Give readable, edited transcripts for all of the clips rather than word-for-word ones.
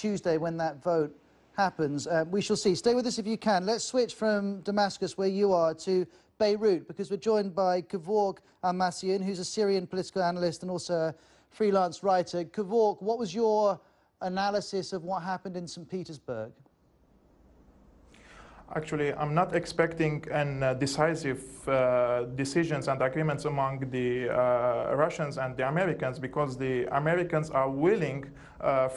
Tuesday when that vote happens. We shall see. Stay with us if you can. Let's switch from Damascus, where you are, to Beirut, because we're joined by Kevork Almassian, who's a Syrian political analyst and also a freelance writer. Kevork, what was your analysis of what happened in St. Petersburg? Actually, I'm not expecting decisive decisions and agreements among the Russians and the Americans, because the Americans are willing,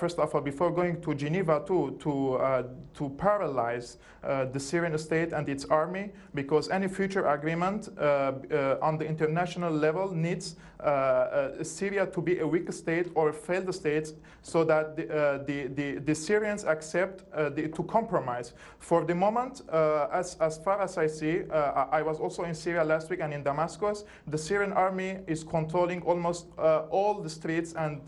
first of all, before going to Geneva, to paralyze the Syrian state and its army, because any future agreement on the international level needs Syria to be a weak state or a failed state, so that the Syrians accept to compromise. For the moment, as far as I see, I was also in Syria last week and in Damascus. The Syrian army is controlling almost all the streets and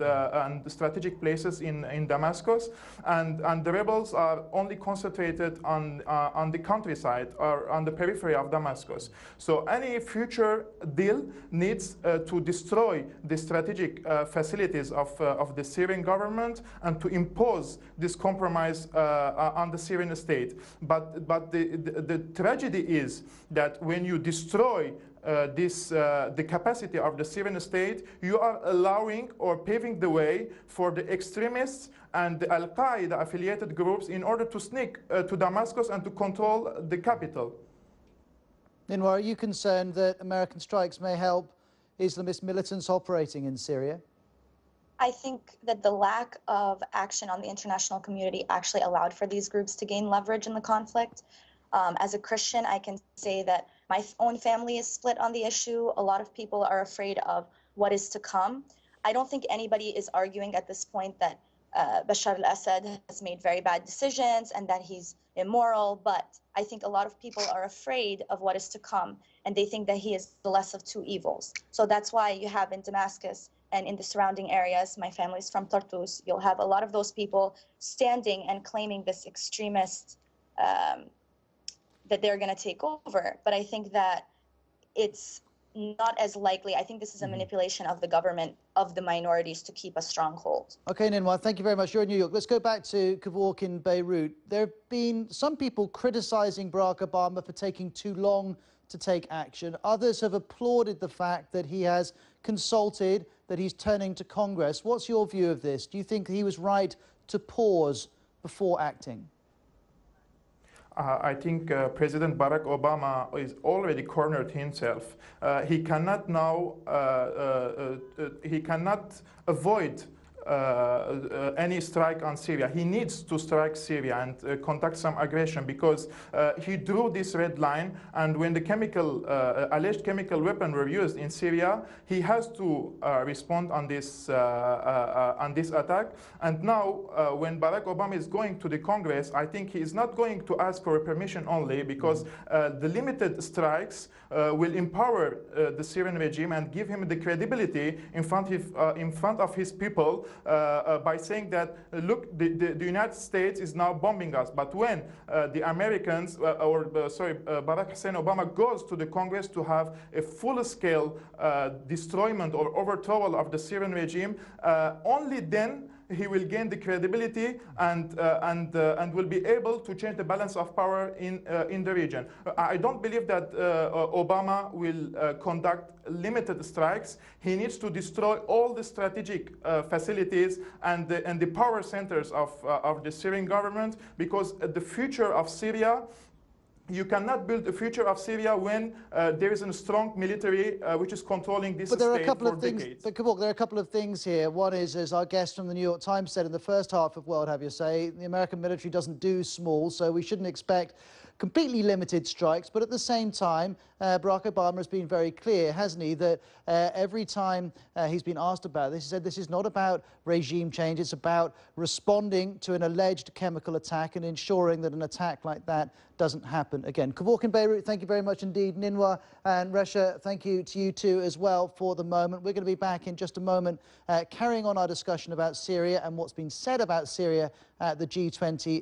strategic places in Damascus, and the rebels are only concentrated on the countryside or on the periphery of Damascus. So any future deal needs to destroy the strategic facilities of the Syrian government and to impose this compromise on the Syrian state. But the tragedy is that when you destroy the capacity of the Syrian state, you are allowing or paving the way for the extremists and the Al-Qaeda affiliated groups in order to sneak to Damascus and to control the capital. Ninwa, are you concerned that American strikes may help Islamist militants operating in Syria? I think that the lack of action on the international community actually allowed for these groups to gain leverage in the conflict. As a Christian, I can say that my own family is split on the issue. A lot of people are afraid of what is to come. I don't think anybody is arguing at this point that Bashar al-Assad has made very bad decisions and that he's immoral, but I think a lot of people are afraid of what is to come, and they think that he is the less of two evils. So that's why you have in Damascus and in the surrounding areas, my family's from Tartus, you'll have a lot of those people standing and claiming this extremist, that they're going to take over. But I think that it's not as likely. I think this is a manipulation of the government, of the minorities, to keep a stronghold. Okay, Ninwa, thank you very much. You're in New York. Let's go back to Kevork in Beirut. There have been some people criticizing Barack Obama for taking too long to take action. Others have applauded the fact that he has consulted, that he's turning to Congress. What's your view of this? Do you think he was right to pause before acting? I think President Barack Obama is already cornered himself. He cannot now, he cannot avoid any strike on Syria. He needs to strike Syria and conduct some aggression, because he drew this red line, and when the alleged chemical weapon were used in Syria, he has to respond on this attack. And now, when Barack Obama is going to the Congress, I think he is not going to ask for a permission only, because the limited strikes will empower the Syrian regime and give him the credibility in front of his people, by saying that, look, the United States is now bombing us. But when the Americans, Barack Hussein Obama goes to the Congress to have a full-scale destroyment or overthrow of the Syrian regime, only then he will gain the credibility and will be able to change the balance of power in the region. I don't believe that Obama will conduct limited strikes. He needs to destroy all the strategic facilities and the power centers of the Syrian government, because the future of Syria, you cannot build a future of Syria when there is a strong military which is controlling this state for decades. But Kevork, there are a couple of things here. One is, as our guest from the New York Times said in the first half of World Have Your Say, the American military doesn't do small, so we shouldn't expect completely limited strikes. But at the same time, Barack Obama has been very clear, hasn't he, that every time he's been asked about this, he said this is not about regime change, it's about responding to an alleged chemical attack and ensuring that an attack like that doesn't happen again. Kevork in Beirut, thank you very much indeed. Ninwa and Resha, thank you to you two as well for the moment. We're going to be back in just a moment, carrying on our discussion about Syria and what's been said about Syria at the G20